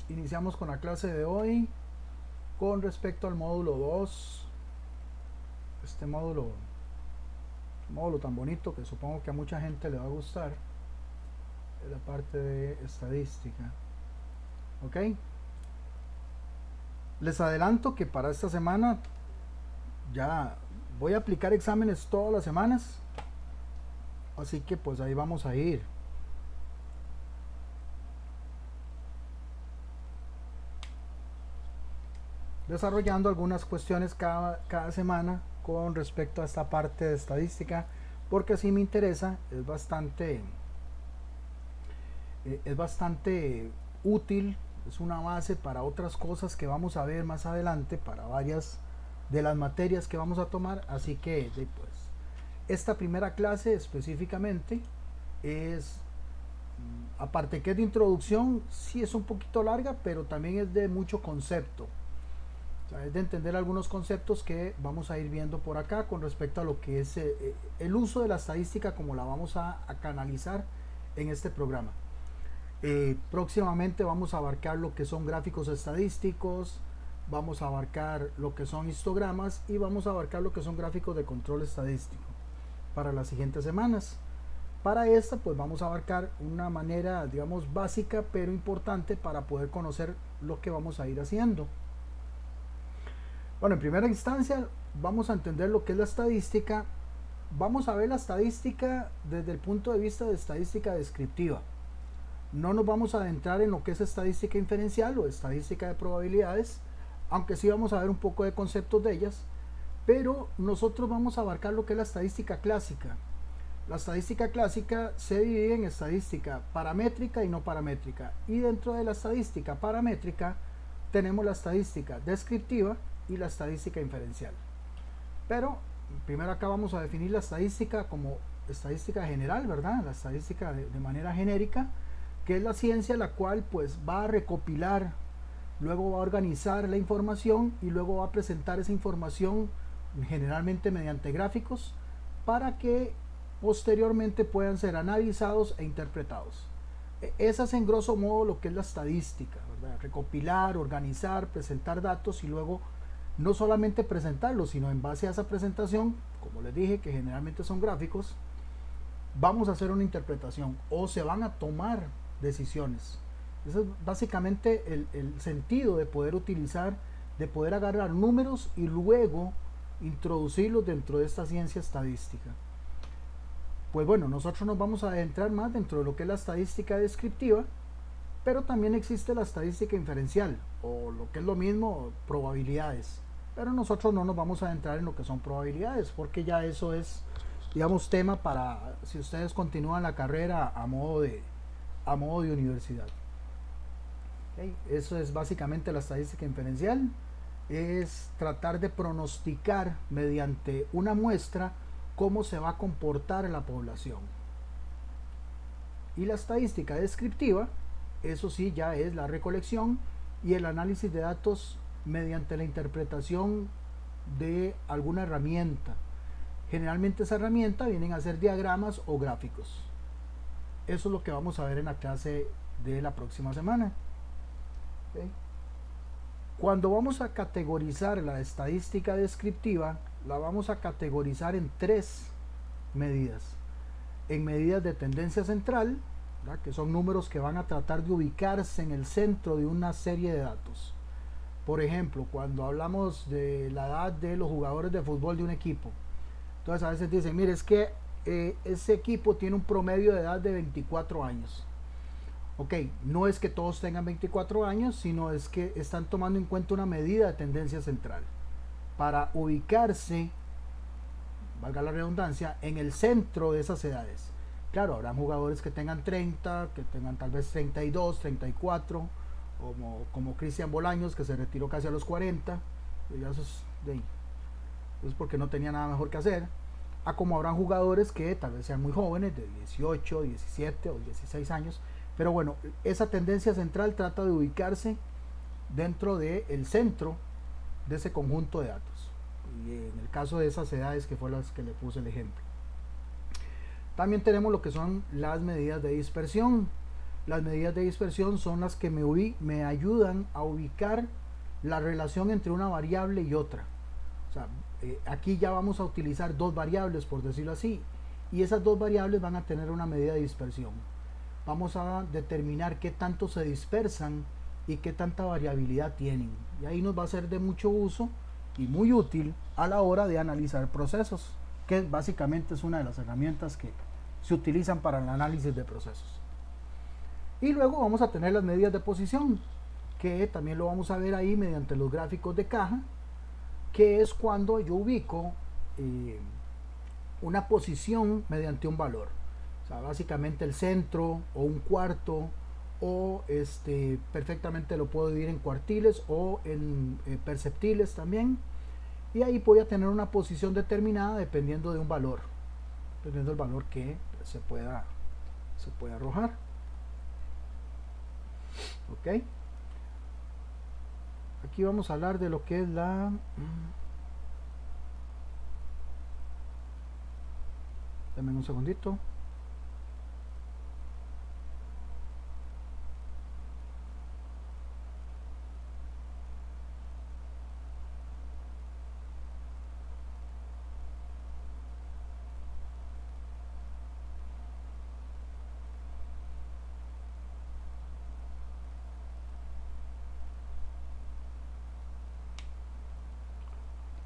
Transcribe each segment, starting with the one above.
Iniciamos con la clase de hoy con respecto al módulo 2. Este módulo tan bonito que supongo que a mucha gente le va a gustar, es la parte de estadística. Ok, les adelanto que para esta semana ya voy a aplicar exámenes todas las semanas, así que pues ahí vamos a ir desarrollando algunas cuestiones cada semana con respecto a esta parte de estadística, porque si me interesa, es bastante útil, es una base para otras cosas que vamos a ver más adelante, para varias de las materias que vamos a tomar. Así que pues esta primera clase específicamente es, aparte que es de introducción, sí es un poquito larga, pero también es de mucho concepto. O sea, es de entender algunos conceptos que vamos a ir viendo por acá con respecto a lo que es el uso de la estadística, como la vamos a canalizar en este programa. Próximamente vamos a abarcar lo que son gráficos estadísticos, vamos a abarcar lo que son histogramas y vamos a abarcar lo que son gráficos de control estadístico para las siguientes semanas. Para esta pues vamos a abarcar una manera, digamos, básica pero importante para poder conocer lo que vamos a ir haciendo. Bueno, en primera instancia vamos a entender lo que es la estadística. Vamos a ver la estadística desde el punto de vista de estadística descriptiva. No nos vamos a adentrar en lo que es estadística inferencial o estadística de probabilidades, aunque sí vamos a ver un poco de conceptos de ellas, pero nosotros vamos a abarcar lo que es la estadística clásica. La estadística clásica se divide en estadística paramétrica y no paramétrica, y dentro de la estadística paramétrica tenemos la estadística descriptiva y la estadística inferencial. Pero primero acá vamos a definir la estadística como estadística general, ¿verdad? La estadística de manera genérica, que es la ciencia la cual pues va a recopilar, luego va a organizar la información y luego va a presentar esa información generalmente mediante gráficos para que posteriormente puedan ser analizados e interpretados. Esa es en grosso modo lo que es la estadística, ¿verdad? Recopilar, organizar, presentar datos y luego no solamente presentarlos, sino en base a esa presentación, como les dije, que generalmente son gráficos, vamos a hacer una interpretación o se van a tomar decisiones. Ese es básicamente el sentido de poder utilizar, de poder agarrar números y luego introducirlos dentro de esta ciencia estadística. Pues bueno, nosotros nos vamos a adentrar más dentro de lo que es la estadística descriptiva, pero también existe la estadística inferencial, o lo que es lo mismo, probabilidades. Pero nosotros no nos vamos a adentrar en lo que son probabilidades, porque ya eso es, digamos, tema para si ustedes continúan la carrera a modo de universidad. ¿Okay? Eso es básicamente la estadística inferencial, es tratar de pronosticar mediante una muestra cómo se va a comportar la población. Y la estadística descriptiva, eso sí ya es la recolección y el análisis de datos mediante la interpretación de alguna herramienta. Generalmente esa herramienta vienen a ser diagramas o gráficos. Eso es lo que vamos a ver en la clase de la próxima semana. ¿Okay? Cuando vamos a categorizar la estadística descriptiva, la vamos a categorizar en tres medidas. En medidas de tendencia central, ¿verdad? Que son números que van a tratar de ubicarse en el centro de una serie de datos. Por ejemplo, cuando hablamos de la edad de los jugadores de fútbol de un equipo, entonces a veces dicen, mire, es que ese equipo tiene un promedio de edad de 24 años. Ok, no es que todos tengan 24 años, sino es que están tomando en cuenta una medida de tendencia central para ubicarse, valga la redundancia, en el centro de esas edades. Claro, habrán jugadores que tengan 30, que tengan tal vez 32, 34, como Cristian Bolaños, que se retiró casi a los 40, ya eso es porque no tenía nada mejor que hacer. A como habrán jugadores que tal vez sean muy jóvenes, de 18, 17 o 16 años, pero bueno, esa tendencia central trata de ubicarse dentro del centro de ese conjunto de datos. Y en el caso de esas edades que fue las que le puse el ejemplo. También tenemos lo que son las medidas de dispersión. las medidas de dispersión son las que me ayudan a ubicar la relación entre una variable y otra. O sea, aquí ya vamos a utilizar dos variables, por decirlo así, y esas dos variables van a tener una medida de dispersión. Vamos a determinar qué tanto se dispersan y qué tanta variabilidad tienen, y ahí nos va a ser de mucho uso y muy útil a la hora de analizar procesos, que básicamente es una de las herramientas que se utilizan para el análisis de procesos. Y luego vamos a tener las medidas de posición, que también lo vamos a ver ahí mediante los gráficos de caja, que es cuando yo ubico una posición mediante un valor. O sea, básicamente el centro o un cuarto, o perfectamente lo puedo dividir en cuartiles o en perceptiles también. Y ahí voy a tener una posición determinada dependiendo de un valor, dependiendo del valor que se pueda arrojar. Ok. Aquí vamos a hablar de lo que es la... Dame un segundito.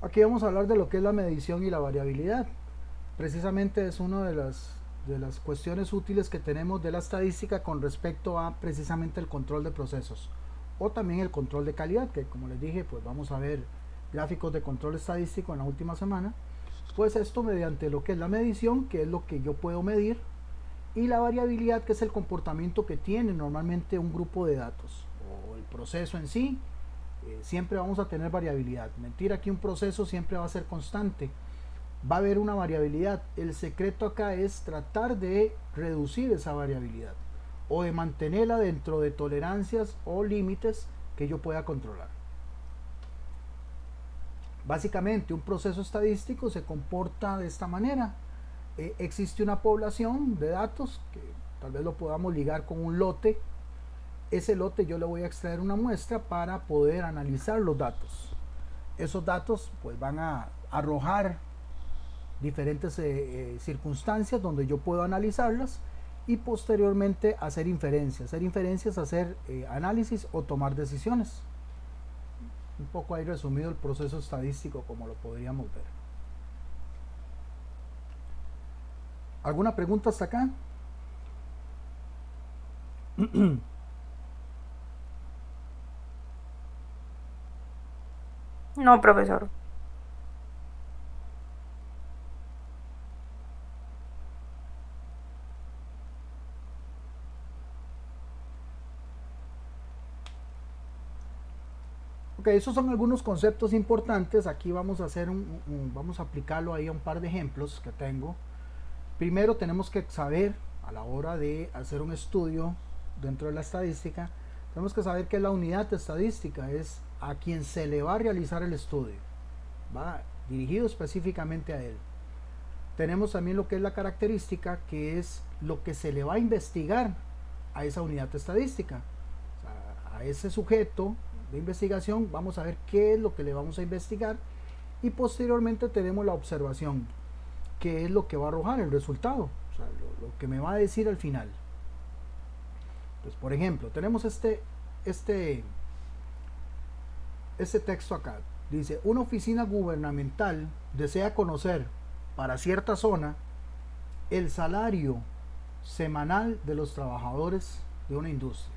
Aquí vamos a hablar de lo que es la medición y la variabilidad. Precisamente es una de las cuestiones útiles que tenemos de la estadística con respecto a precisamente el control de procesos o también el control de calidad, que como les dije, pues vamos a ver gráficos de control estadístico en la última semana. Pues esto mediante lo que es la medición, que es lo que yo puedo medir, y la variabilidad, que es el comportamiento que tiene normalmente un grupo de datos o el proceso en sí. Siempre vamos a tener variabilidad. Mentira que un proceso siempre va a ser constante. Va a haber una variabilidad. El secreto acá es tratar de reducir esa variabilidad o de mantenerla dentro de tolerancias o límites que yo pueda controlar. Básicamente un proceso estadístico se comporta de esta manera. Existe una población de datos que tal vez lo podamos ligar con un lote. Ese lote yo le voy a extraer una muestra para poder analizar los datos. Esos datos pues van a arrojar diferentes circunstancias donde yo puedo analizarlas y posteriormente hacer inferencias, hacer análisis o tomar decisiones. Un poco ahí resumido el proceso estadístico como lo podríamos ver. ¿Alguna pregunta hasta acá? No, profesor. Ok, esos son algunos conceptos importantes. Aquí vamos a hacer vamos a aplicarlo ahí a un par de ejemplos que tengo. Primero tenemos que saber, a la hora de hacer un estudio dentro de la estadística, tenemos que saber que la unidad de estadística es a quien se le va a realizar el estudio, va dirigido específicamente a él. Tenemos también lo que es la característica, que es lo que se le va a investigar a esa unidad estadística. O sea, a ese sujeto de investigación vamos a ver qué es lo que le vamos a investigar, y posteriormente tenemos la observación, que es lo que va a arrojar el resultado, o sea, lo que me va a decir al final. Entonces, por ejemplo, tenemos este texto acá. Dice: una oficina gubernamental desea conocer para cierta zona el salario semanal de los trabajadores de una industria.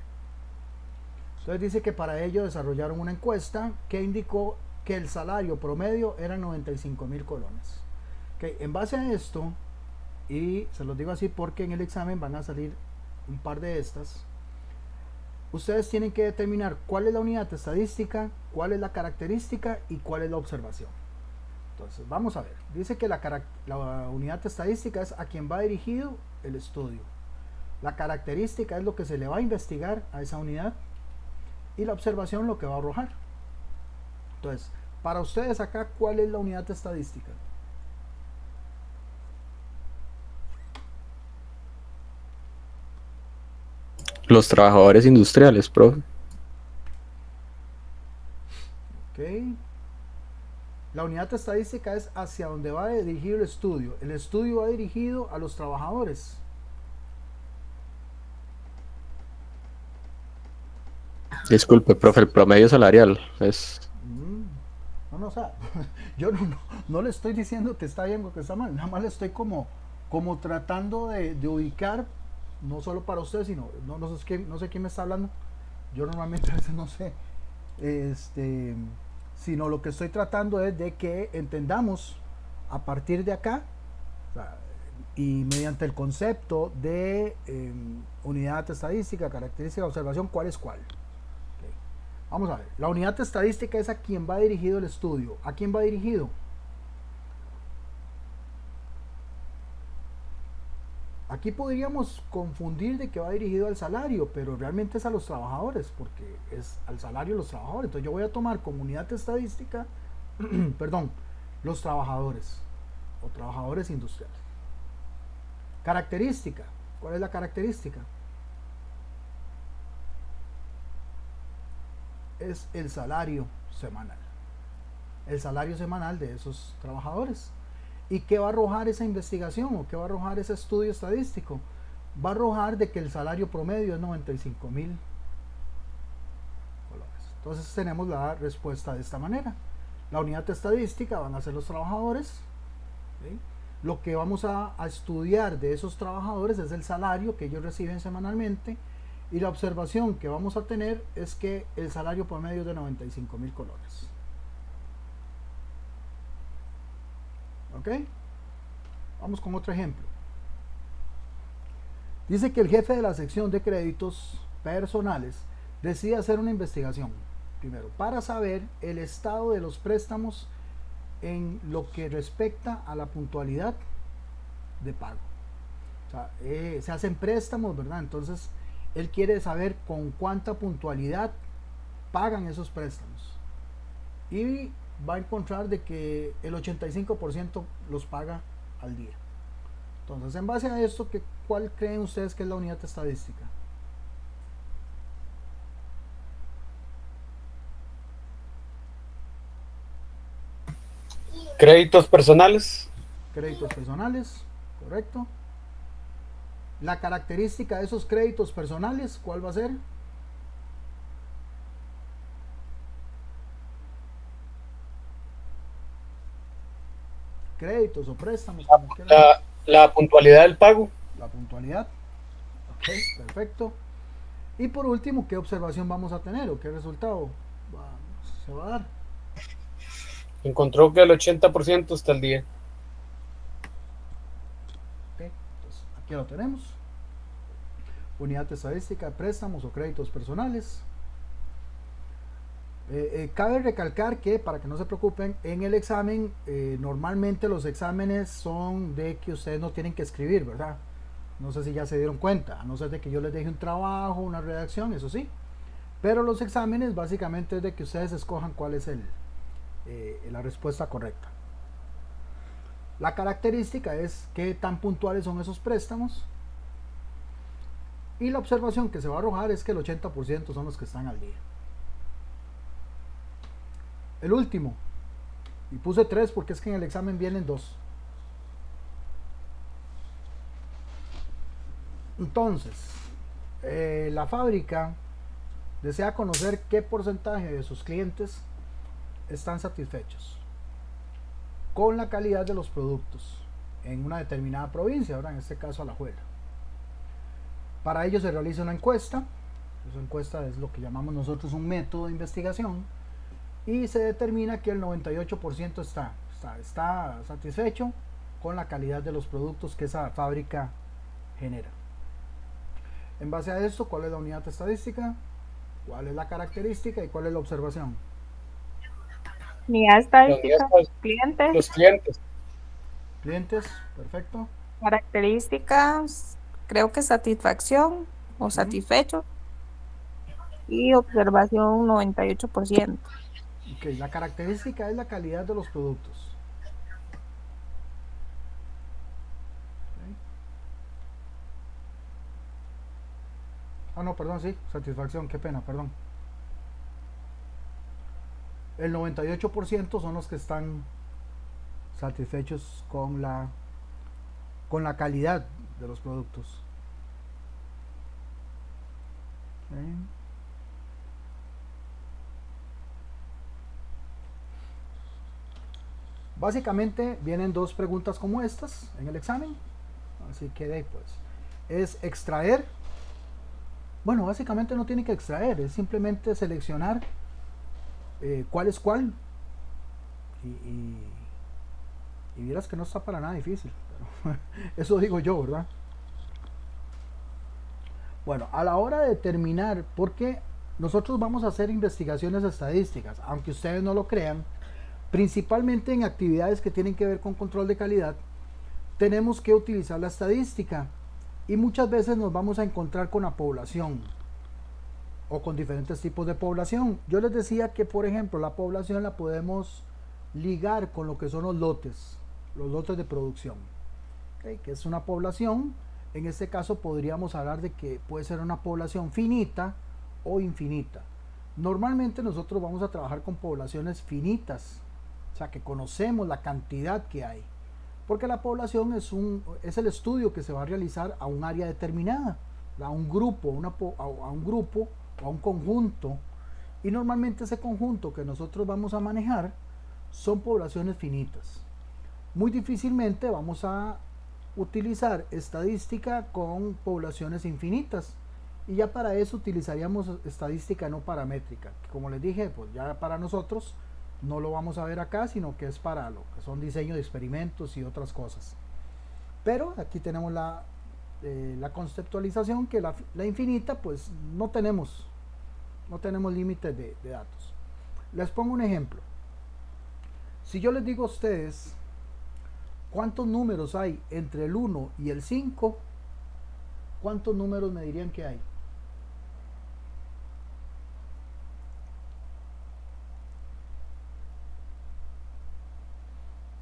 Entonces dice que para ello desarrollaron una encuesta que indicó que el salario promedio era 95,000 colones. Okay, en base a esto, y se los digo así porque en el examen van a salir un par de estas, ustedes tienen que determinar cuál es la unidad estadística, cuál es la característica y cuál es la observación. Entonces vamos a ver, dice que la unidad estadística es a quien va dirigido el estudio, la característica es lo que se le va a investigar a esa unidad, y la observación lo que va a arrojar. Entonces, para ustedes acá, ¿cuál es la unidad estadística? Los trabajadores industriales, profe. Ok. La unidad estadística es hacia donde va dirigido el estudio. El estudio va dirigido a los trabajadores. Disculpe, profe, el promedio salarial es... Mm, no, no, o sea, yo no le estoy diciendo que está bien o que está mal, nada más le estoy como tratando de ubicar, no solo para usted, sino, no sé quién me está hablando, yo normalmente a veces no sé, este, sino lo que estoy tratando es de que entendamos a partir de acá, o sea, y mediante el concepto de unidad estadística, característica, observación, cuál es cuál. Okay. Vamos a ver, la unidad estadística es a quien va dirigido el estudio. ¿A quién va dirigido? Aquí podríamos confundir de que va dirigido al salario, pero realmente es a los trabajadores, porque es al salario de los trabajadores. Entonces yo voy a tomar como unidad estadística, perdón, los trabajadores o trabajadores industriales. Característica. ¿Cuál es la característica? Es el salario semanal. El salario semanal de esos trabajadores. ¿Y qué va a arrojar esa investigación o qué va a arrojar ese estudio estadístico? Va a arrojar de que el salario promedio es 95,000 colones. Entonces tenemos la respuesta de esta manera. La unidad estadística van a ser los trabajadores. ¿Sí? Lo que vamos a estudiar de esos trabajadores es el salario que ellos reciben semanalmente, y la observación que vamos a tener es que el salario promedio es de 95,000 colones. ¿Ok? Vamos con otro ejemplo. Dice que el jefe de la sección de créditos personales decide hacer una investigación, primero, para saber el estado de los préstamos en lo que respecta a la puntualidad de pago. O sea, se hacen préstamos, ¿verdad? Entonces, él quiere saber con cuánta puntualidad pagan esos préstamos. Y va a encontrar de que el 85% los paga al día. Entonces, en base a esto, ¿cuál creen ustedes que es la unidad estadística? Créditos personales. Créditos personales, ¿correcto? La característica de esos créditos personales, ¿cuál va a ser? Créditos o préstamos, como quieran. La puntualidad del pago. La puntualidad. Ok, perfecto. Y por último, ¿qué observación vamos a tener o qué resultado se va a dar? Encontró que el 80% está al día. Ok, entonces aquí lo tenemos. Unidad estadística, préstamos o créditos personales. Cabe recalcar que, para que no se preocupen, en el examen, normalmente los exámenes son de que ustedes no tienen que escribir, ¿verdad? No sé si ya se dieron cuenta, a no ser de que yo les deje un trabajo, una redacción, eso sí. Pero los exámenes básicamente es de que ustedes escojan cuál es la respuesta correcta. La característica es qué tan puntuales son esos préstamos. Y la observación que se va a arrojar es que el 80% son los que están al día. El último, y puse 3 porque es que en el examen vienen 2. Entonces, la fábrica desea conocer qué porcentaje de sus clientes están satisfechos con la calidad de los productos en una determinada provincia, ahora en este caso Alajuela. Para ello se realiza una encuesta. Esa encuesta es lo que llamamos nosotros un método de investigación, y se determina que el 98% está satisfecho con la calidad de los productos que esa fábrica genera. En base a esto, ¿cuál es la unidad estadística? ¿Cuál es la característica y cuál es la observación? Unidad La unidad estadística, está clientes, los clientes. Clientes, perfecto. características, creo que satisfacción o Ujú. satisfecho, y observación 98%. Ok, la característica es la calidad de los productos. Ok. Ah, no, perdón, sí, satisfacción, qué pena, perdón. El 98% son los que están satisfechos con la calidad de los productos. Okay. Básicamente vienen dos preguntas como estas en el examen, así que de ahí pues es extraer. Bueno, básicamente no tiene que extraer, es simplemente seleccionar cuál es cuál y vieras que no está para nada difícil, pero eso digo yo, ¿verdad? Bueno, a la hora de determinar, porque nosotros vamos a hacer investigaciones estadísticas, aunque ustedes no lo crean, principalmente en actividades que tienen que ver con control de calidad, tenemos que utilizar la estadística y muchas veces nos vamos a encontrar con la población o con diferentes tipos de población. Yo les decía que, por ejemplo, la población la podemos ligar con lo que son los lotes de producción, ¿okay? Que es una población. En este caso podríamos hablar de que puede ser una población finita o infinita. Normalmente nosotros vamos a trabajar con poblaciones finitas, o sea que conocemos la cantidad que hay, porque la población es el estudio que se va a realizar a un área determinada, a un grupo, a un grupo o a un conjunto, y normalmente ese conjunto que nosotros vamos a manejar son poblaciones finitas. Muy difícilmente vamos a utilizar estadística con poblaciones infinitas, y ya para eso utilizaríamos estadística no paramétrica, que como les dije, pues ya para nosotros no lo vamos a ver acá, sino que es para lo que son diseño de experimentos y otras cosas. Pero aquí tenemos la conceptualización, que la infinita pues no tenemos límites de datos. Les pongo un ejemplo. Si yo les digo a ustedes ¿cuántos números hay entre el 1 y el 5? ¿Cuántos números me dirían que hay?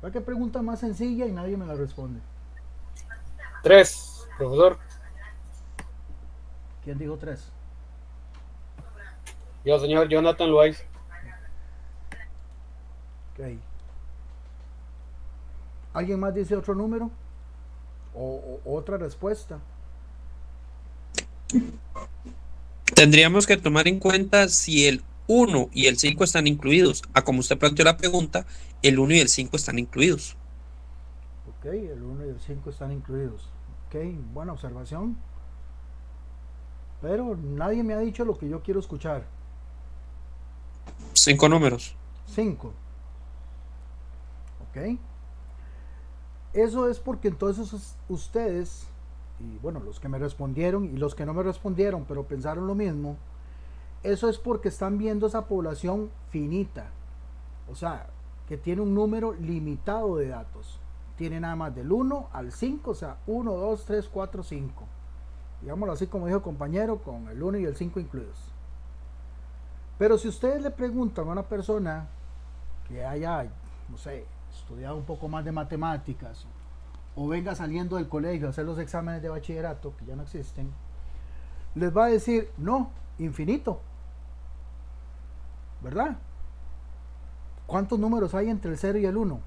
¿Verdad que pregunta más sencilla y nadie me la responde? 3, profesor. ¿Quién dijo 3? Yo, señor Jonathan Loaiz. Ok. ¿Alguien más dice otro número? ¿O otra respuesta? Tendríamos que tomar en cuenta si el 1 y el 5 están incluidos. A como usted planteó la pregunta, el 1 y el 5 están incluidos. Ok, el 1 y el 5 están incluidos. Ok, buena observación. Pero nadie me ha dicho lo que yo quiero escuchar. 5 números. 5. Ok. Eso es porque entonces ustedes, y bueno, los que me respondieron y los que no me respondieron, pero pensaron lo mismo, eso es porque están viendo esa población finita. O sea, que tiene un número limitado de datos. Tiene nada más del 1 al 5, o sea, 1, 2, 3, 4, 5. Digámoslo así como dijo el compañero, con el 1 y el 5 incluidos. Pero si ustedes le preguntan a una persona que haya, no sé, estudiado un poco más de matemáticas o venga saliendo del colegio a hacer los exámenes de bachillerato, que ya no existen, les va a decir, no, infinito. ¿Verdad? ¿Cuántos números hay entre el 0 y el 1?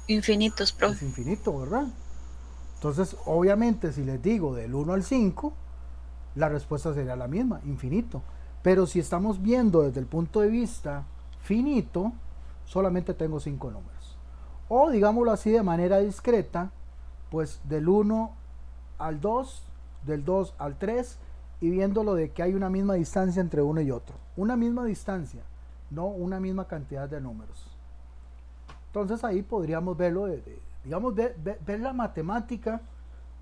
Infinitos, profe. Es infinito, ¿verdad? Entonces, obviamente, si les digo del 1 al 5, la respuesta sería la misma, infinito. Pero si estamos viendo desde el punto de vista finito, solamente tengo 5 números. O digámoslo así de manera discreta, pues del 1 al 2, del 2 al 3, y viéndolo de que hay una misma distancia entre uno y otro. Una misma distancia, no una misma cantidad de números. Entonces ahí podríamos verlo, ver la matemática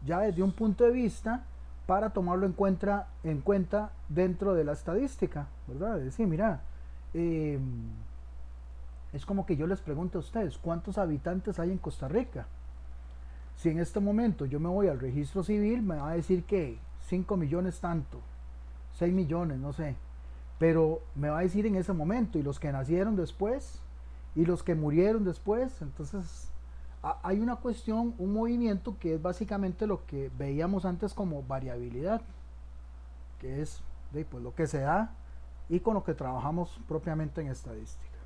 ya desde un punto de vista para tomarlo en cuenta dentro de la estadística, ¿verdad? Es decir, mira, es como que yo les pregunto a ustedes, ¿cuántos habitantes hay en Costa Rica? Si en este momento yo me voy al registro civil, me va a decir que 5 millones tanto, 6 millones, no sé, pero me va a decir en ese momento, y los que nacieron después, y los que murieron después, entonces Hay una cuestión, un movimiento que es básicamente lo que veíamos antes como variabilidad, que es pues, lo que se da y con lo que trabajamos propiamente en estadística.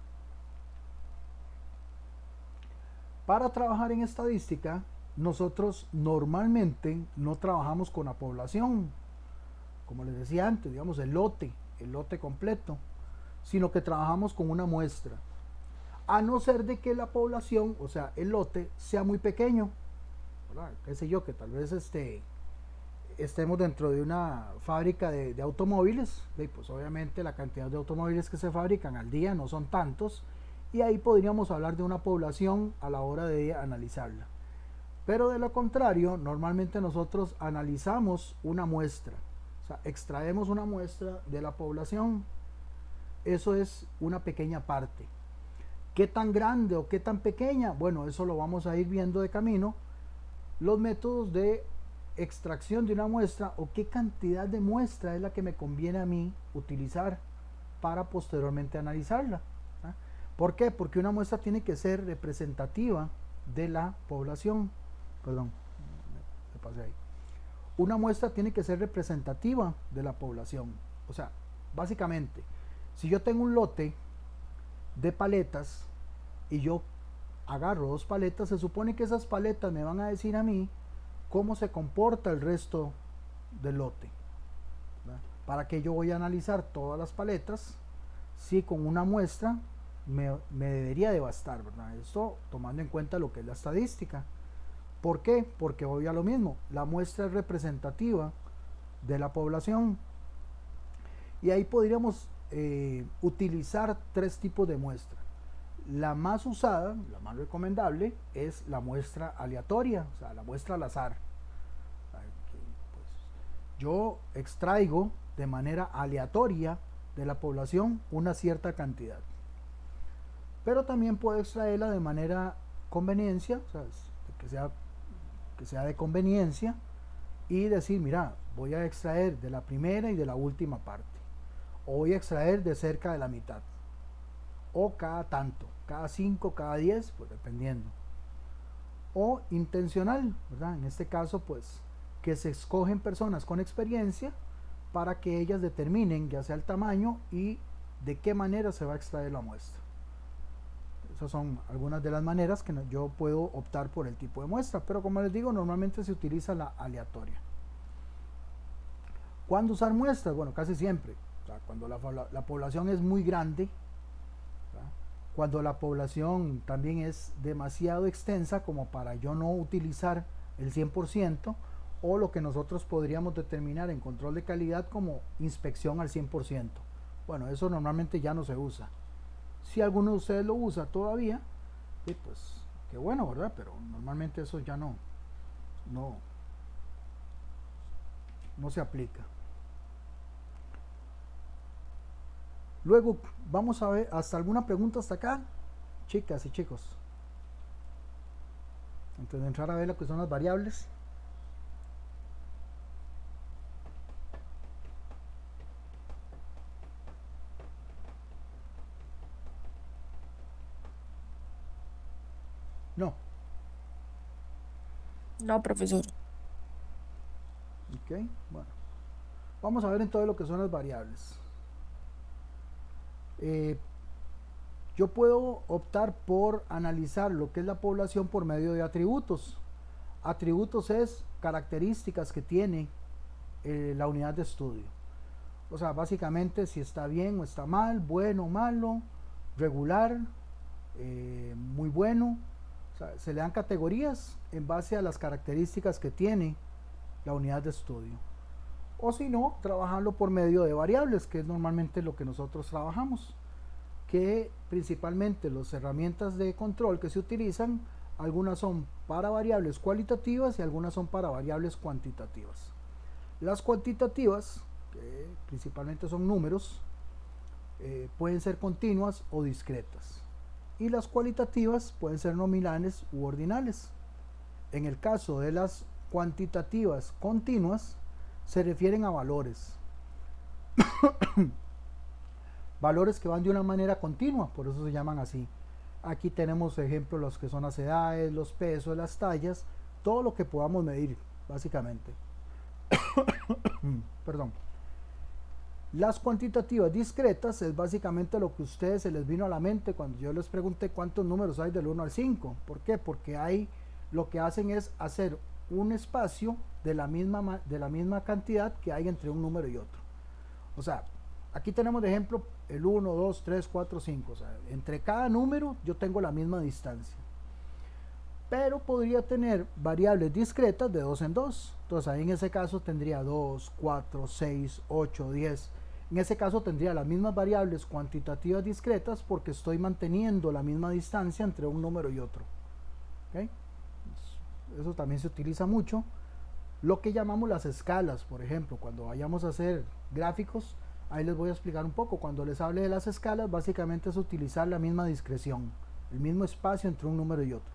Para trabajar en estadística, nosotros normalmente no trabajamos con la población, como les decía antes, digamos el lote completo, sino que trabajamos con una muestra. A no ser de que la población, o sea, el lote, sea muy pequeño, ¿verdad? Qué sé yo, que tal vez estemos dentro de una fábrica de automóviles, y pues obviamente la cantidad de automóviles que se fabrican al día no son tantos, y ahí podríamos hablar de una población a la hora de analizarla. Pero de lo contrario, normalmente nosotros analizamos una muestra, o sea, extraemos una muestra de la población. Eso es una pequeña parte. ¿Qué tan grande o qué tan pequeña? Bueno, eso lo vamos a ir viendo de camino. Los métodos de extracción de una muestra o qué cantidad de muestra es la que me conviene a mí utilizar para posteriormente analizarla. ¿Por qué? Porque una muestra tiene que ser representativa de la población. Perdón, me pasé ahí. Una muestra tiene que ser representativa de la población. O sea, básicamente, si yo tengo un lote de paletas y yo agarro 2 paletas, se supone que esas paletas me van a decir a mí cómo se comporta el resto del lote, ¿verdad? Para que yo voy a analizar todas las paletas, si con una muestra me debería de bastar, ¿verdad? Esto tomando en cuenta lo que es la estadística. ¿Por qué? Porque voy a lo mismo, la muestra es representativa de la población y ahí podríamos utilizar 3 tipos de muestra. La más usada, la más recomendable, es la muestra aleatoria, o sea, la muestra al azar. Pues, yo extraigo de manera aleatoria de la población una cierta cantidad. Pero también puedo extraerla de manera conveniencia, o sea, que sea de conveniencia y decir, mira, voy a extraer de la primera y de la última parte. O voy a extraer de cerca de la mitad. O cada tanto, cada 5, cada 10, pues dependiendo. O intencional, ¿verdad? En este caso, pues, que se escogen personas con experiencia para que ellas determinen ya sea el tamaño y de qué manera se va a extraer la muestra. Esas son algunas de las maneras que yo puedo optar por el tipo de muestra, pero como les digo, normalmente se utiliza la aleatoria. ¿Cuándo usar muestras? Bueno, casi siempre. O sea, cuando la población es muy grande, ¿verdad? Cuando la población también es demasiado extensa como para yo no utilizar el 100%, o lo que nosotros podríamos determinar en control de calidad como inspección al 100%. Bueno, eso normalmente ya no se usa. Si alguno de ustedes lo usa todavía, pues qué bueno, ¿verdad? Pero normalmente eso ya no se aplica. Luego vamos a ver hasta alguna pregunta hasta acá, chicas y chicos, antes de entrar a ver lo que son las variables. No. No, profesor. Ok, bueno. Vamos a ver entonces lo que son las variables. Yo puedo optar por analizar lo que es la población por medio de atributos. Atributos es características que tiene la unidad de estudio. O sea, básicamente si está bien o está mal, bueno o malo, regular, muy bueno. O sea, se le dan categorías en base a las características que tiene la unidad de estudio. O si no, trabajarlo por medio de variables, que es normalmente lo que nosotros trabajamos. Que principalmente las herramientas de control que se utilizan, algunas son para variables cualitativas y algunas son para variables cuantitativas. Las cuantitativas, que principalmente son números, pueden ser continuas o discretas. Y las cualitativas pueden ser nominales u ordinales. En el caso de las cuantitativas continuas, se refieren a valores. Valores que van de una manera continua, por eso se llaman así. Aquí tenemos ejemplos los que son las edades, los pesos, las tallas, todo lo que podamos medir, básicamente. Perdón. Las cuantitativas discretas es básicamente lo que a ustedes se les vino a la mente cuando yo les pregunté cuántos números hay del 1 al 5. ¿Por qué? Porque hay, lo que hacen es hacer un espacio de la misma cantidad que hay entre un número y otro. O sea, aquí tenemos de ejemplo el 1, 2, 3, 4, 5. O sea, entre cada número yo tengo la misma distancia. Pero podría tener variables discretas de 2 en 2. Entonces ahí en ese caso tendría 2, 4, 6, 8, 10. En ese caso tendría las mismas variables cuantitativas discretas porque estoy manteniendo la misma distancia entre un número y otro. ¿Okay? Eso también se utiliza mucho. Lo que llamamos las escalas, por ejemplo, cuando vayamos a hacer gráficos, ahí les voy a explicar un poco. Cuando les hable de las escalas, básicamente es utilizar la misma discreción, el mismo espacio entre un número y otro.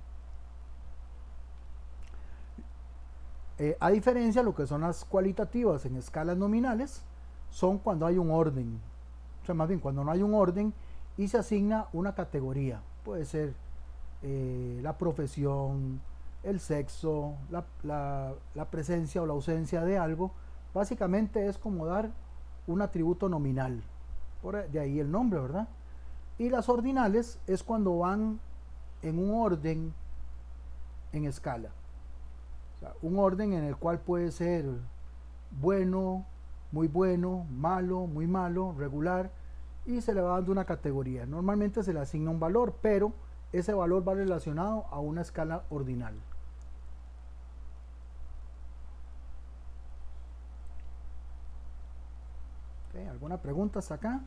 A diferencia de lo que son las cualitativas en escalas nominales, son cuando hay un orden, o sea, más bien cuando no hay un orden y se asigna una categoría. Puede ser la profesión, el sexo, la presencia o la ausencia de algo. Básicamente es como dar un atributo nominal, de ahí el nombre, ¿verdad? Y las ordinales es cuando van en un orden en escala. O sea, un orden en el cual puede ser bueno, malo, muy malo, regular, y se le va dando una categoría. Normalmente se le asigna un valor, pero ese valor va relacionado a una escala ordinal. Okay, ¿alguna pregunta hasta acá?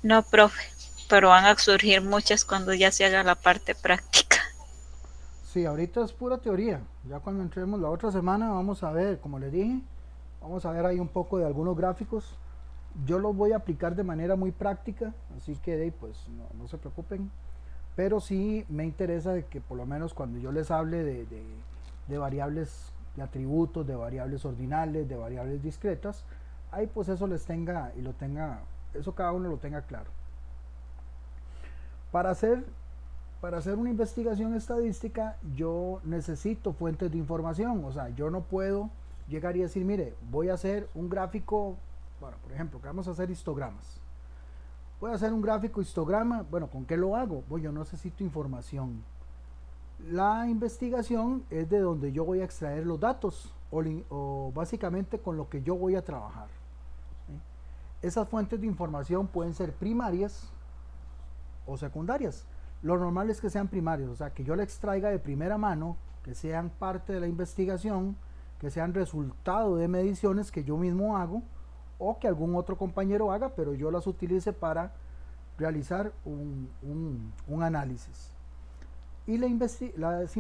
No, profe, pero van a surgir muchas cuando ya se haga la parte práctica. Sí, ahorita es pura teoría. Ya cuando entremos la otra semana vamos a ver, como les dije, vamos a ver ahí un poco de algunos gráficos. Yo los voy a aplicar de manera muy práctica, así que pues no se preocupen. Pero sí me interesa de que por lo menos cuando yo les hable de variables, de atributos, de variables ordinales, de variables discretas, ahí pues eso les tenga y lo tenga, eso cada uno lo tenga claro. Para hacer una investigación estadística yo necesito fuentes de información. O sea, yo no puedo llegar y decir, mire, voy a hacer un gráfico, bueno, por ejemplo, que vamos a hacer histogramas. Voy a hacer un gráfico histograma, bueno, ¿con qué lo hago? Pues yo necesito información. La investigación es de donde yo voy a extraer los datos o básicamente con lo que yo voy a trabajar. ¿Sí? Esas fuentes de información pueden ser primarias o secundarias. Lo normal es que sean primarios, o sea, que yo la extraiga de primera mano, que sean parte de la investigación, que sean resultado de mediciones que yo mismo hago o que algún otro compañero haga, pero yo las utilice para realizar un análisis. Y las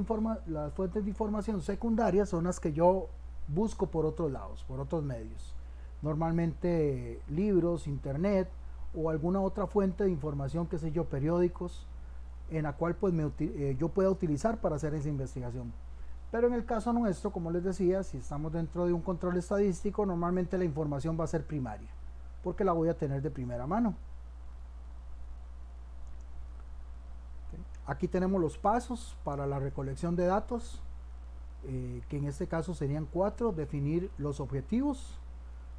fuentes de información secundarias son las que yo busco por otros lados, por otros medios. Normalmente libros, internet o alguna otra fuente de información, qué sé yo, periódicos, en la cual pues yo pueda utilizar para hacer esa investigación. Pero en el caso nuestro, como les decía, si estamos dentro de un control estadístico, normalmente la información va a ser primaria, porque la voy a tener de primera mano. Aquí tenemos los pasos para la recolección de datos, que en este caso serían 4: definir los objetivos,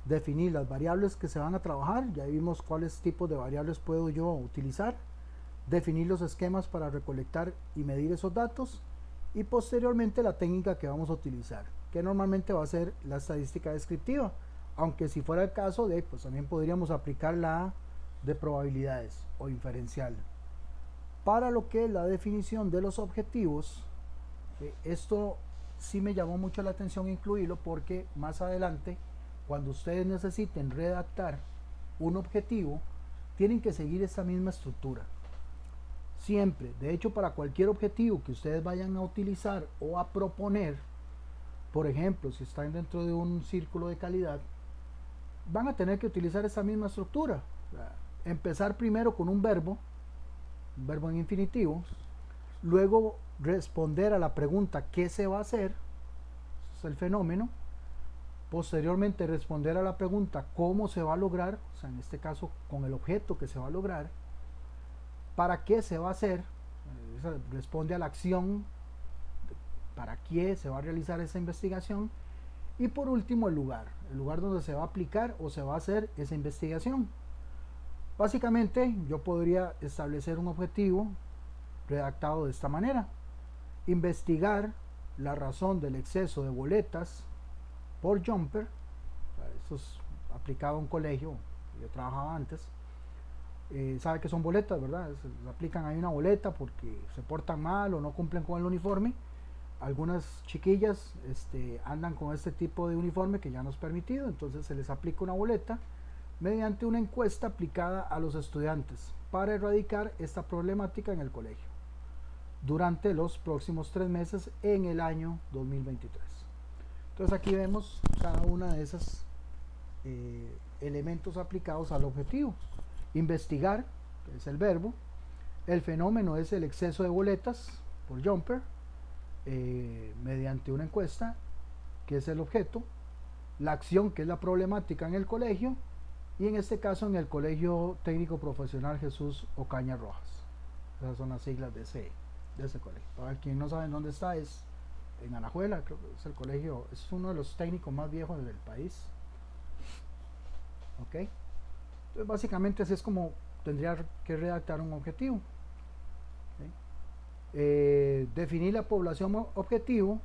definir las variables que se van a trabajar, ya vimos cuáles tipos de variables puedo yo utilizar, definir los esquemas para recolectar y medir esos datos, y posteriormente la técnica que vamos a utilizar, que normalmente va a ser la estadística descriptiva, aunque si fuera el caso pues también podríamos aplicar la de probabilidades o inferencial. Para lo que es la definición de los objetivos, esto sí me llamó mucho la atención incluirlo, porque más adelante, cuando ustedes necesiten redactar un objetivo, tienen que seguir esta misma estructura. Siempre, de hecho, para cualquier objetivo que ustedes vayan a utilizar o a proponer, por ejemplo, si están dentro de un círculo de calidad, van a tener que utilizar esa misma estructura. Empezar primero con un verbo en infinitivo, luego responder a la pregunta ¿qué se va a hacer? es el fenómeno. Posteriormente responder a la pregunta cómo se va a lograr, o sea, en este caso con el objeto que se va a lograr, para qué se va a hacer, responde a la acción, para qué se va a realizar esa investigación, y por último el lugar donde se va a aplicar o se va a hacer esa investigación. Básicamente yo podría establecer un objetivo redactado de esta manera: investigar la razón del exceso de boletas por jumper. Eso es aplicado a un colegio, yo trabajaba antes, sabe que son boletas, ¿verdad? Se aplican ahí una boleta porque se portan mal o no cumplen con el uniforme. Algunas chiquillas andan con este tipo de uniforme que ya no es permitido, entonces se les aplica una boleta mediante una encuesta aplicada a los estudiantes para erradicar esta problemática en el colegio durante los próximos 3 meses en el año 2023. Entonces aquí vemos cada una de esos elementos aplicados al objetivo. Investigar, que es el verbo. El fenómeno es el exceso de boletas por jumper, mediante una encuesta, que es el objeto. La acción, que es la problemática en el colegio, y en este caso en el Colegio Técnico Profesional Jesús Ocaña Rojas. Esas son las siglas de ese colegio. Para quien no sabe dónde está, es en Alajuela, creo que es el colegio, es uno de los técnicos más viejos del país. Ok, entonces básicamente así es como tendría que redactar un objetivo. Definir la población objetivo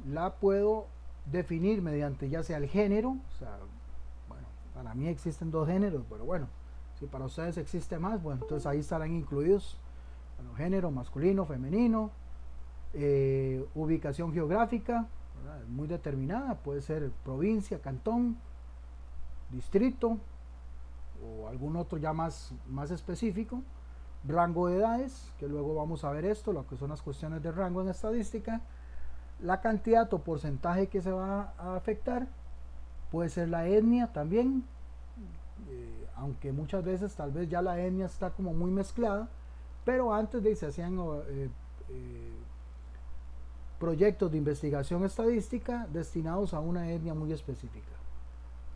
la puedo definir mediante ya sea el género, o sea, bueno, para mí existen 2 géneros, pero bueno, si para ustedes existe más, bueno, entonces ahí estarán incluidos, bueno, género masculino, femenino. Ubicación geográfica, ¿verdad? Muy determinada, puede ser provincia, cantón, distrito o algún otro ya más específico. Rango de edades, que luego vamos a ver esto, lo que son las cuestiones de rango en estadística. La cantidad o porcentaje que se va a afectar, puede ser la etnia también, aunque muchas veces tal vez ya la etnia está como muy mezclada, pero antes de se hacían proyectos de investigación estadística destinados a una etnia muy específica.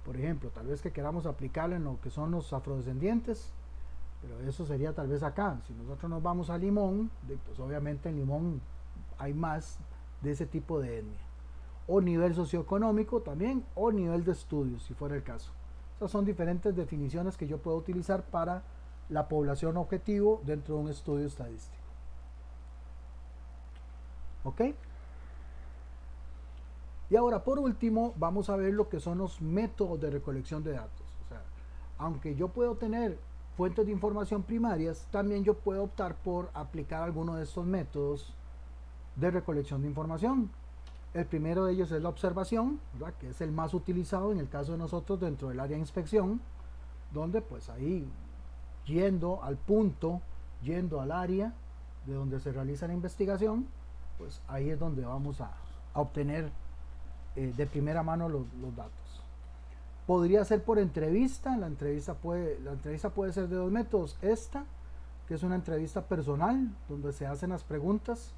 Por ejemplo, tal vez que queramos aplicarlo en lo que son los afrodescendientes, pero eso sería tal vez acá. Si nosotros nos vamos a Limón, pues obviamente en Limón hay más de ese tipo de etnia. O nivel socioeconómico también, o nivel de estudios, si fuera el caso. Esas son diferentes definiciones que yo puedo utilizar para la población objetivo dentro de un estudio estadístico. ¿Ok? Y ahora, por último, vamos a ver lo que son los métodos de recolección de datos. O sea, aunque yo puedo tener fuentes de información primarias, también yo puedo optar por aplicar alguno de estos métodos de recolección de información. El primero de ellos es la observación, ¿verdad? Que es el más utilizado en el caso de nosotros dentro del área de inspección, donde pues ahí, yendo al punto, yendo al área de donde se realiza la investigación, pues ahí es donde vamos a obtener de primera mano los datos. Podría ser por entrevista. La entrevista puede ser de 2 métodos. Esta, que es una entrevista personal, donde se hacen las preguntas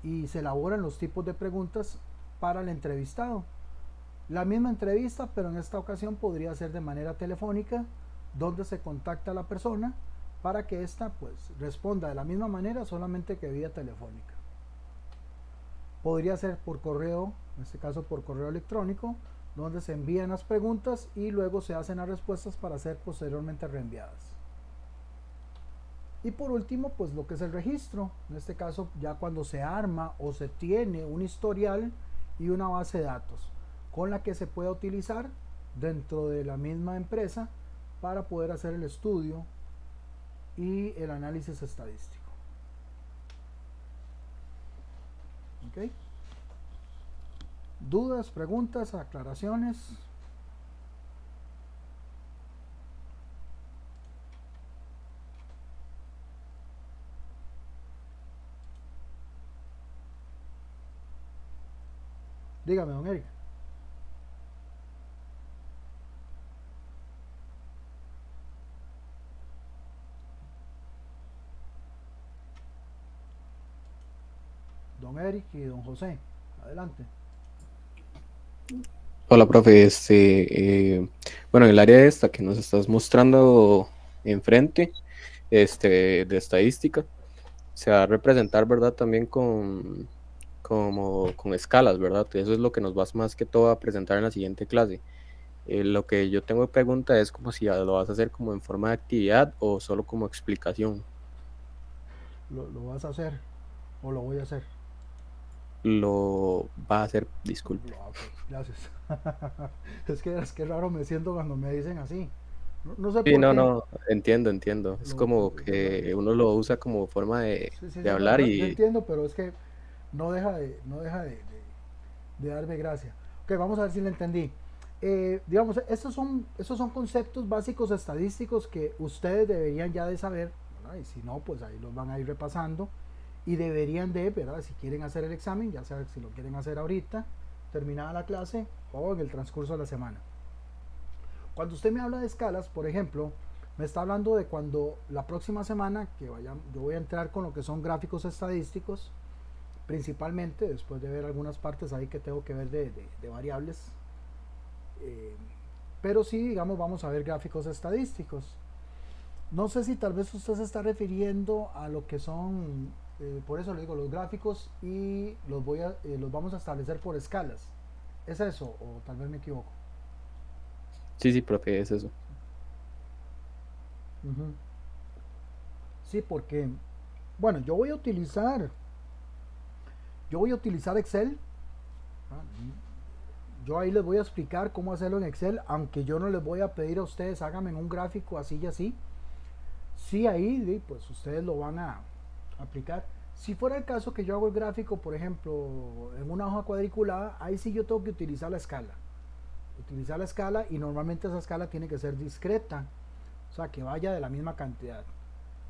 y se elaboran los tipos de preguntas para el entrevistado. La misma entrevista, pero en esta ocasión podría ser de manera telefónica, donde se contacta a la persona para que ésta pues responda de la misma manera, solamente que vía telefónica. Podría ser por correo, en este caso por correo electrónico, donde se envían las preguntas y luego se hacen las respuestas para ser posteriormente reenviadas. Y por último, pues lo que es el registro, en este caso ya cuando se arma o se tiene un historial y una base de datos con la que se puede utilizar dentro de la misma empresa para poder hacer el estudio y el análisis estadístico. ¿Ok? ¿Dudas, preguntas, aclaraciones? Dígame, don Eric. Don Eric y don José. Adelante. Hola, profe. Bueno, en el área esta que nos estás mostrando enfrente, de estadística, se va a representar, ¿verdad? También con escalas, ¿verdad? Eso es lo que nos vas más que todo a presentar en la siguiente clase. Lo que yo tengo pregunta es como si lo vas a hacer como en forma de actividad o solo como explicación. ¿Lo vas a hacer o lo voy a hacer? Lo va a hacer, disculpe. Ok, gracias. Es que raro me siento cuando me dicen así. No sé Sí, por no, qué. no, entiendo. Es como que uno lo usa como forma Sí, sí, de sí, hablar yo y entiendo, pero es que no deja de darme gracia. Ok, vamos a ver si le entendí. Digamos, estos son conceptos básicos estadísticos que ustedes deberían ya de saber, ¿verdad? Y si no, pues ahí los van a ir repasando y deberían de, ¿verdad? Si quieren hacer el examen, ya saben si lo quieren hacer ahorita, terminada la clase o en el transcurso de la semana. Cuando usted me habla de escalas, por ejemplo, me está hablando de cuando la próxima semana, yo voy a entrar con lo que son gráficos estadísticos, principalmente después de ver algunas partes ahí que tengo que ver de variables. Eh, pero sí, digamos, vamos a ver gráficos estadísticos. No sé si tal vez usted se está refiriendo a lo que son, por eso le digo, los gráficos y los vamos a establecer por escalas. ¿Es eso o tal vez me equivoco? sí, sí, profe, es eso. Ujú. Sí, porque, bueno, yo voy a utilizar Excel. ¿Ah? Yo ahí les voy a explicar cómo hacerlo en Excel, aunque yo no les voy a pedir a ustedes háganme un gráfico así y así. Sí, ahí pues ustedes lo van a aplicar. Si fuera el caso que yo hago el gráfico, por ejemplo, en una hoja cuadriculada, ahí sí yo tengo que utilizar la escala. Utilizar la escala y normalmente esa escala tiene que ser discreta, o sea, que vaya de la misma cantidad.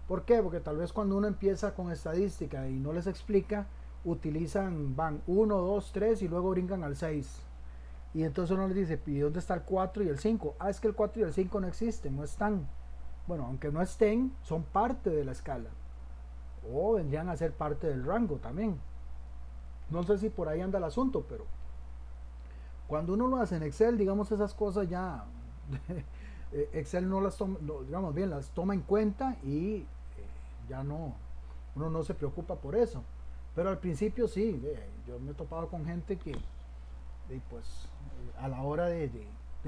¿Por qué? Porque tal vez cuando uno empieza con estadística y no les explica, van 1, 2, 3 y luego brincan al 6. Y entonces uno les dice, ¿y dónde está el 4 y el 5? Ah, es que el 4 y el 5 no existen, no están. Bueno, aunque no estén, son parte de la escala. O vendrían a ser parte del rango también. No sé si por ahí anda el asunto, pero cuando uno lo hace en Excel, digamos esas cosas ya Excel no las toma, digamos bien, las toma en cuenta y ya no, uno no se preocupa por eso. Pero al principio sí, yo me he topado con gente que pues a la hora de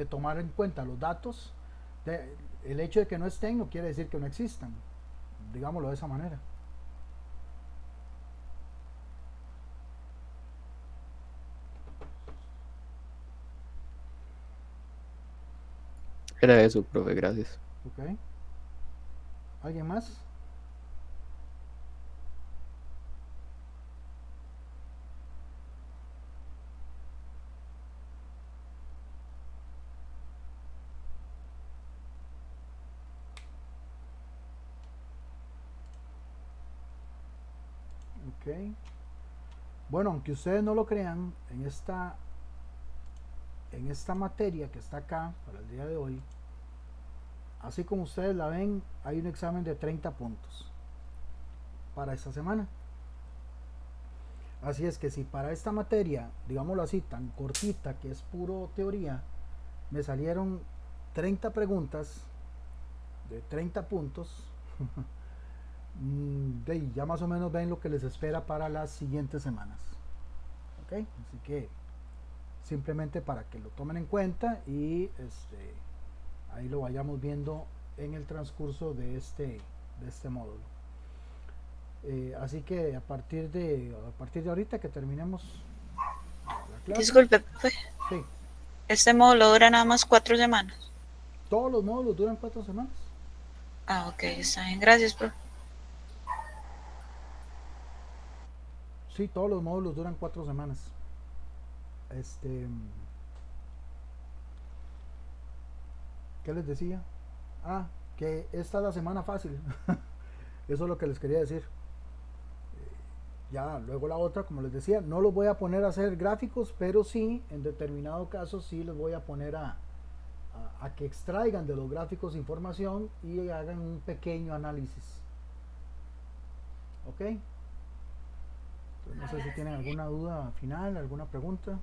tomar en cuenta los datos, el hecho de que no estén no quiere decir que no existan, digámoslo de esa manera. Era eso, profe, gracias. ¿Ok? ¿Alguien más? Ok. Bueno, aunque ustedes no lo crean, en esta materia que está acá para el día de hoy, así como ustedes la ven, hay un examen de 30 puntos para esta semana. Así es que si para esta materia, digámoslo así, tan cortita, que es puro teoría, me salieron 30 preguntas de 30 puntos, ya más o menos ven lo que les espera para las siguientes semanas. ¿Ok? Así que simplemente para que lo tomen en cuenta y ahí lo vayamos viendo en el transcurso de este módulo. Así que a partir de ahorita que terminemos la clase. Disculpe, profe. Sí, Este módulo dura nada más 4 semanas. todos los módulos duran 4 semanas. Ah, ok, está bien. Gracias, profe. Sí, todos los módulos duran 4 semanas. Este, ¿Qué les decía? Ah, que esta es la semana fácil. Eso es lo que les quería decir. Ya luego la otra, como les decía, no los voy a poner a hacer gráficos, pero sí, en determinado caso, sí les voy a poner a que extraigan de los gráficos información y hagan un pequeño análisis. ¿Ok? No sé si tienen alguna duda final, alguna pregunta.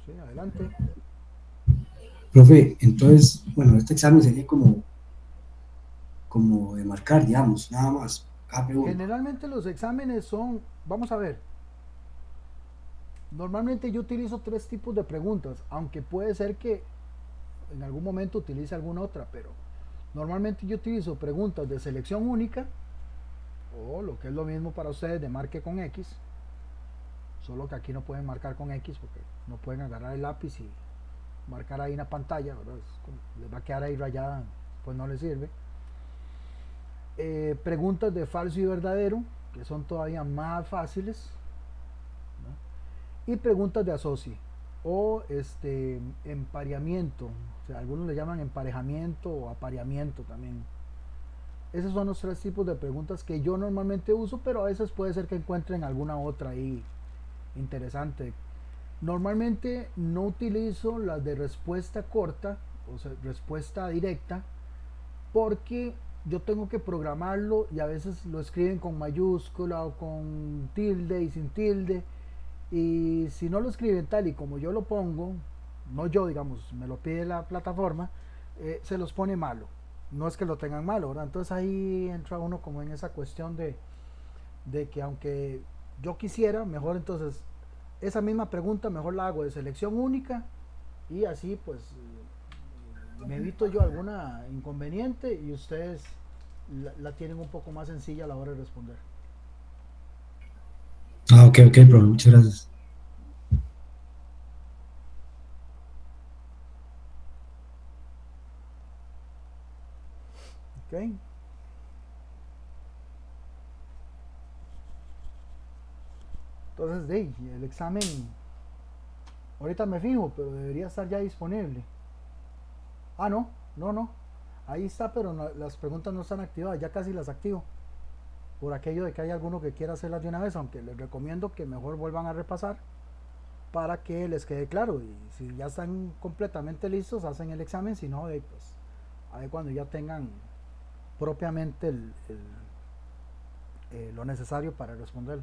Sí, adelante. Profe, entonces, bueno, este examen sería como de marcar, digamos, nada más, cada pregunta. Generalmente los exámenes son, vamos a ver, normalmente yo utilizo 3 tipos de preguntas, aunque puede ser que en algún momento utilice alguna otra, pero normalmente yo utilizo preguntas de selección única, o lo que es lo mismo para ustedes de marque con X, solo que aquí no pueden marcar con X porque no pueden agarrar el lápiz y marcar ahí en la pantalla, ¿verdad? Les va a quedar ahí rayada, pues no les sirve. Preguntas de falso y verdadero, que son todavía más fáciles, ¿no? Y preguntas de asocie o empareamiento, o sea, algunos le llaman emparejamiento o apareamiento también. Esos son los 3 tipos de preguntas que yo normalmente uso, pero a veces puede ser que encuentren alguna otra ahí interesante. Normalmente no utilizo las de respuesta corta, o sea, respuesta directa, porque yo tengo que programarlo y a veces lo escriben con mayúscula o con tilde y sin tilde. Y si no lo escriben tal y como yo lo pongo, no yo, digamos, me lo pide la plataforma, se los pone malo. No es que lo tengan malo, ¿verdad? Entonces ahí entra uno como en esa cuestión de que aunque yo quisiera, mejor entonces esa misma pregunta mejor la hago de selección única y así pues me evito yo alguna inconveniente y ustedes la tienen un poco más sencilla a la hora de responder. Ah, ok, profe, muchas gracias. Ok. Entonces, el examen, ahorita me fijo, pero debería estar ya disponible. Ah, no. Ahí está, pero las preguntas no están activadas, ya casi las activo. Por aquello de que hay alguno que quiera hacerlas de una vez, aunque les recomiendo que mejor vuelvan a repasar para que les quede claro. Y si ya están completamente listos, hacen el examen, si no, pues ahí cuando ya tengan propiamente lo necesario para responder.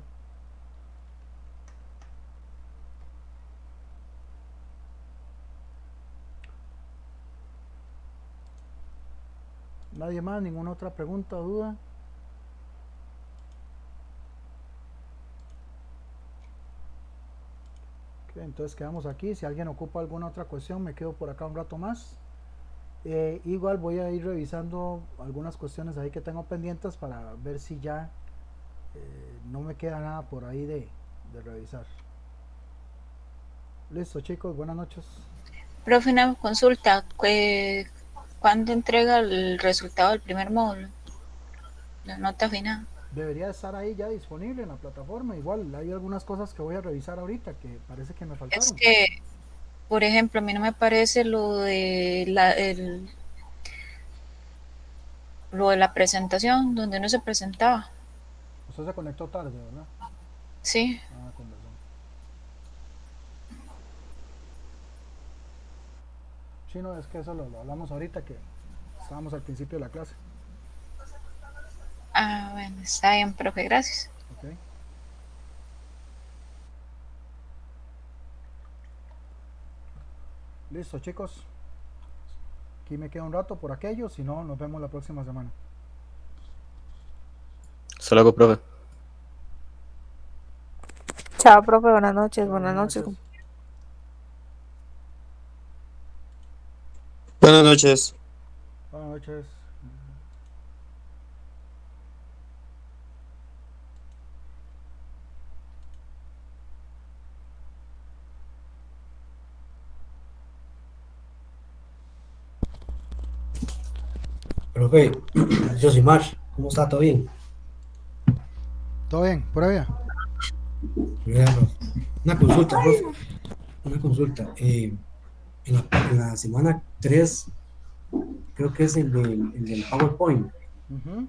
Nadie más, ninguna otra pregunta o duda. Okay, entonces quedamos aquí. Si alguien ocupa alguna otra cuestión, me quedo por acá un rato más. Igual voy a ir revisando algunas cuestiones ahí que tengo pendientes para ver si ya no me queda nada por ahí de revisar. Listo, chicos, buenas noches. Profe, una consulta. ¿Cuándo entrega el resultado del primer módulo? La nota final. Debería estar ahí ya disponible en la plataforma. Igual hay algunas cosas que voy a revisar ahorita que parece que me faltaron. Es que, por ejemplo, a mí no me parece lo de la presentación, donde uno se presentaba. Usted se conectó tarde, ¿verdad? Sí. Ah, con razón. Sí, no, es que eso lo hablamos ahorita, que estábamos al principio de la clase. Ah, bueno, está bien, profe, gracias. Ok. Listo, chicos. Aquí me queda un rato por aquello, si no, nos vemos la próxima semana. Hasta luego, profe. Chao, profe, buenas noches, buenas noches. Buenas noches. Buenas noches. Profe, yo soy Mar, ¿cómo está? ¿Todo bien? ¿Todo bien? ¿Prueba? Una consulta, profe. Una consulta. En la semana 3, creo que es el del PowerPoint. Uh-huh.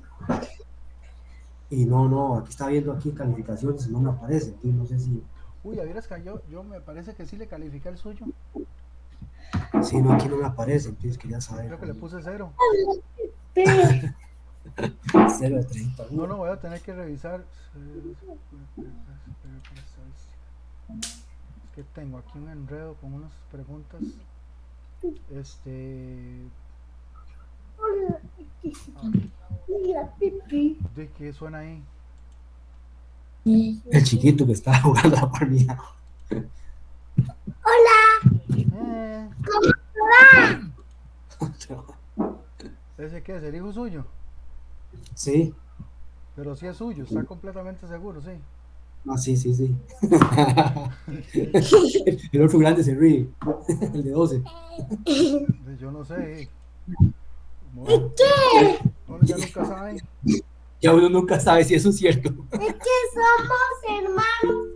Y no, aquí está viendo aquí calificaciones, no me aparece. Entonces no sé si. Uy, a ver, es que yo me parece que sí le califiqué el suyo. Sí, no, aquí no me aparece, entonces quería saber. Creo que le puse 0. 0 de 30. No, voy a tener que revisar. Es que tengo aquí un enredo con unas preguntas. ¿De qué suena ahí? El chiquito que estaba jugando a la par mía. Eh, ¿Ese qué es? ¿El hijo suyo? Sí. Pero sí es suyo, está completamente seguro, sí. Ah, sí. El otro grande se ríe. El de 12. Yo no sé. Uno ya nunca sabe. Ya uno nunca sabe si eso es cierto. Es que somos hermanos.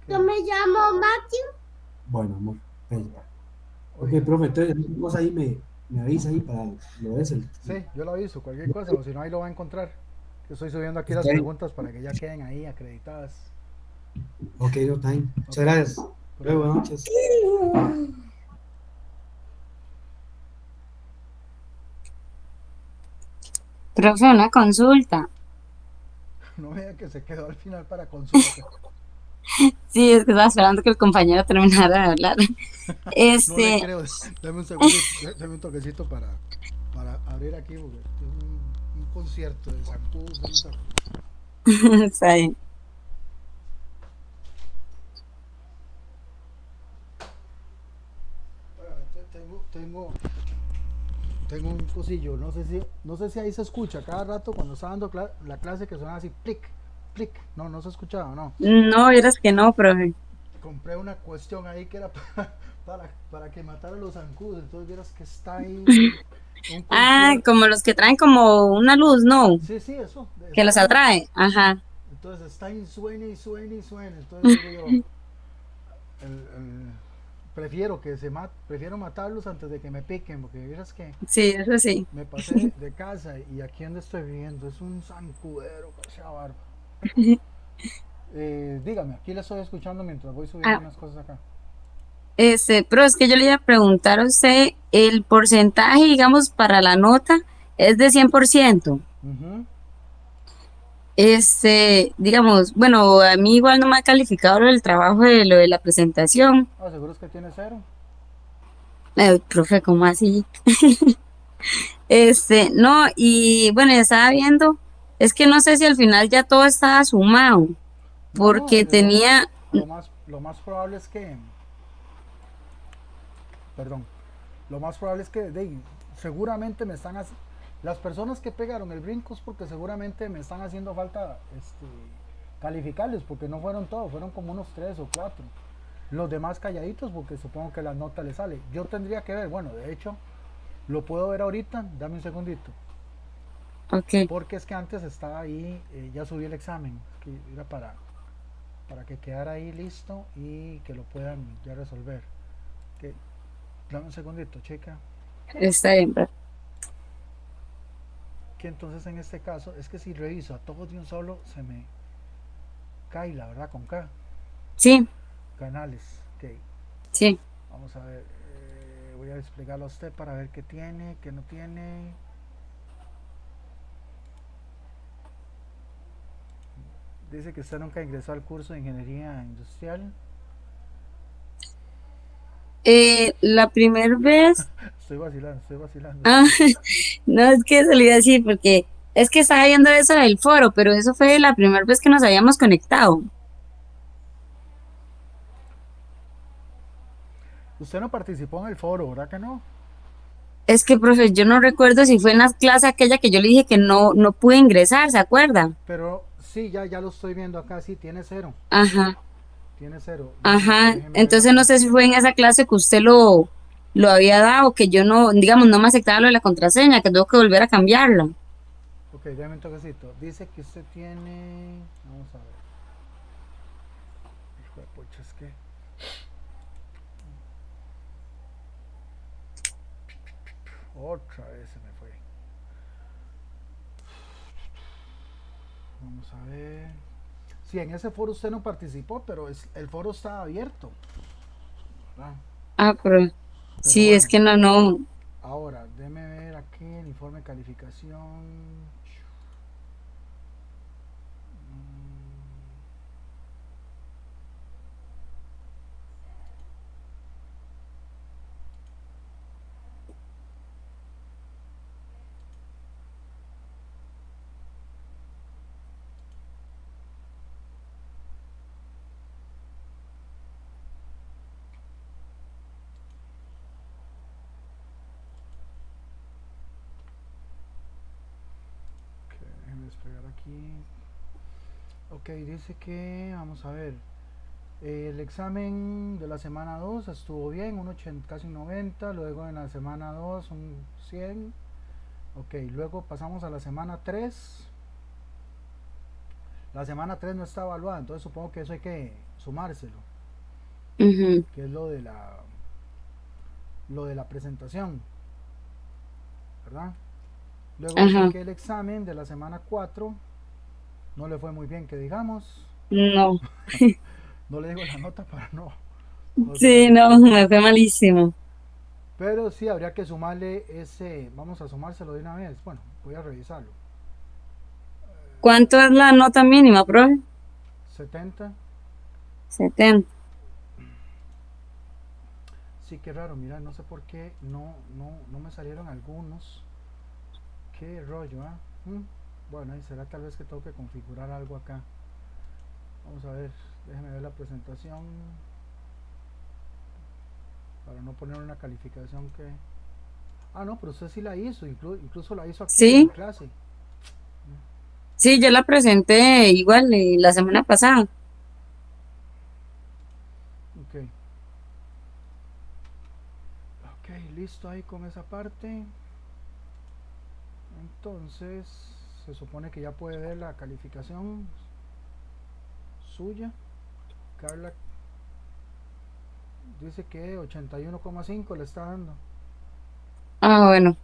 Yo me llamo Matthew. Bueno, amor. Ok, profe, entonces vos ahí me avisa ahí para lo de ese. Sí, yo lo aviso, cualquier cosa, o si no ahí lo va a encontrar. Yo estoy subiendo aquí las Está bien. preguntas para que ya queden ahí acreditadas. Ok, no time. Muchas gracias. Luego, buenas noches. Profe, una consulta. No vea que se quedó al final para consulta. Sí, es que estaba esperando que el compañero terminara de hablar. No le creo, dame un segundo, dame un toquecito para abrir aquí porque tengo un concierto de zancudos. Está bien. Tengo un cosillo, no sé si ahí se escucha cada rato cuando está dando la clase que suena así, plic, plic. No se escuchaba, no. No, vieras que no, profe. Compré una cuestión ahí que era para que matara los zancudos, entonces vieras que está ahí. Como los que traen como una luz, ¿no? Sí, eso. Que los atrae, ajá. Entonces está ahí, suena. Entonces digo yo, prefiero matarlos antes de que me piquen, porque vieras que sí, eso sí. me pasé de casa y aquí donde estoy viviendo es un zancudero, que sea barba. Dígame, aquí le estoy escuchando mientras voy subiendo unas cosas acá. Pero es que yo le iba a preguntar a usted, el porcentaje, digamos, para la nota es de 100%. Digamos, bueno, a mí igual no me ha calificado el trabajo de lo de la presentación. ¿Seguro es que tiene 0? Profe, ¿cómo así? No, y bueno, estaba viendo, es que no sé si al final ya todo estaba sumado, porque tenía... Lo más probable es que... Perdón. Lo más probable es que seguramente me están haciendo... Las personas que pegaron el brinco es porque seguramente me están haciendo falta calificarles, porque no fueron todos, fueron como unos 3 o 4. Los demás calladitos, porque supongo que la nota les sale. Yo tendría que ver, bueno, de hecho, lo puedo ver ahorita, dame un segundito. Ok. Porque es que antes estaba ahí, ya subí el examen, que era para que quedara ahí listo y que lo puedan ya resolver. Okay. Dame un segundito, chica. Está bien, bro. Que entonces en este caso es que si reviso a todos de un solo se me cae, la verdad, con K. Sí. Canales, ok. Sí. Vamos a ver, voy a explicarlo a usted para ver qué tiene, qué no tiene. Dice que usted nunca ingresó al curso de ingeniería industrial. La primera vez... Estoy vacilando. No, es que se lo iba a decir porque es que estaba viendo eso del foro, pero eso fue la primera vez que nos habíamos conectado. Usted no participó en el foro, ¿verdad que no? Es que, profe, yo no recuerdo si fue en la clase aquella que yo le dije que no pude ingresar, ¿se acuerda? Pero sí, ya lo estoy viendo acá, sí, tiene 0. Ajá. Tiene 0. Ajá, entonces no sé si fue en esa clase que usted lo había dado, que yo no, digamos, no me aceptaba lo de la contraseña, que tengo que volver a cambiarla. Ok, déjame un toquecito. Dice que usted tiene... Vamos a ver. Hijo de pucha, es que... Otra vez se me fue. Vamos a ver. Sí, en ese foro usted no participó, pero el foro está abierto. ¿Verdad? Pero sí, bueno, es que no. Ahora, déme informe de calificación. Déjenme despegar aquí. Ok, dice que, vamos a ver, el examen de la semana 2 estuvo bien, un 80, casi 90, luego en la semana 2 un 100. Ok, luego pasamos a la semana 3. La semana 3 no está evaluada, entonces supongo que eso hay que sumárselo, Ujú. que es lo de la presentación, ¿verdad? Luego Ajá. dice que el examen de la semana 4 no le fue muy bien, que digamos. No, No le digo la nota para no sí, saber. no, me fue malísimo. Pero sí habría que sumarle ese, vamos a sumárselo de una vez. Bueno, voy a revisarlo. ¿Cuánto es la nota mínima, profe? 70. 70. Sí, qué raro, mira, no sé por qué no me salieron algunos. Qué rollo, ¿ah? Bueno, ahí será tal vez que tengo que configurar algo acá. Vamos a ver, déjeme ver la presentación para no poner una calificación que... Ah, no, pero usted sí la hizo, incluso la hizo aquí en Sí, clase. sí, yo la presenté igual la semana pasada. Ok. Ok, listo ahí con esa parte. Entonces, se supone que ya puede ver la calificación suya. Carla dice que 81,5 le está dando. Ah, bueno,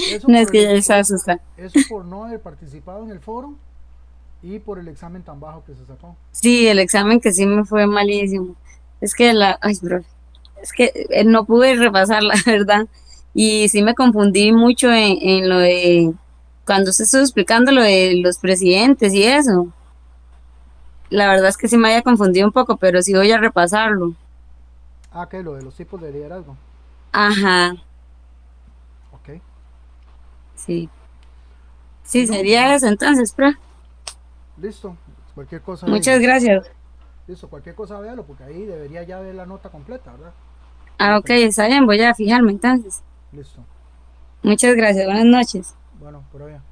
Eso no es por que ya está asustada. eso por no haber participado en el foro y por el examen tan bajo que se sacó. Sí, el examen que sí me fue malísimo. Es que ay, bro, es que no pude repasar, la verdad. Y sí me confundí mucho en lo de, cuando usted estuvo explicando lo de los presidentes y eso. La verdad es que sí me haya confundido un poco, pero sí voy a repasarlo. Ah, que lo de los tipos de liderazgo. Ajá, Ok. sí. Si Sí, no, sería eso entonces, pro. listo. Cualquier cosa de Muchas ello. gracias. Listo, cualquier cosa véalo porque ahí debería ya ver la nota completa, ¿verdad? Ah, ok, está bien, voy a fijarme entonces. Listo. Muchas gracias, buenas noches. Bueno, por allá.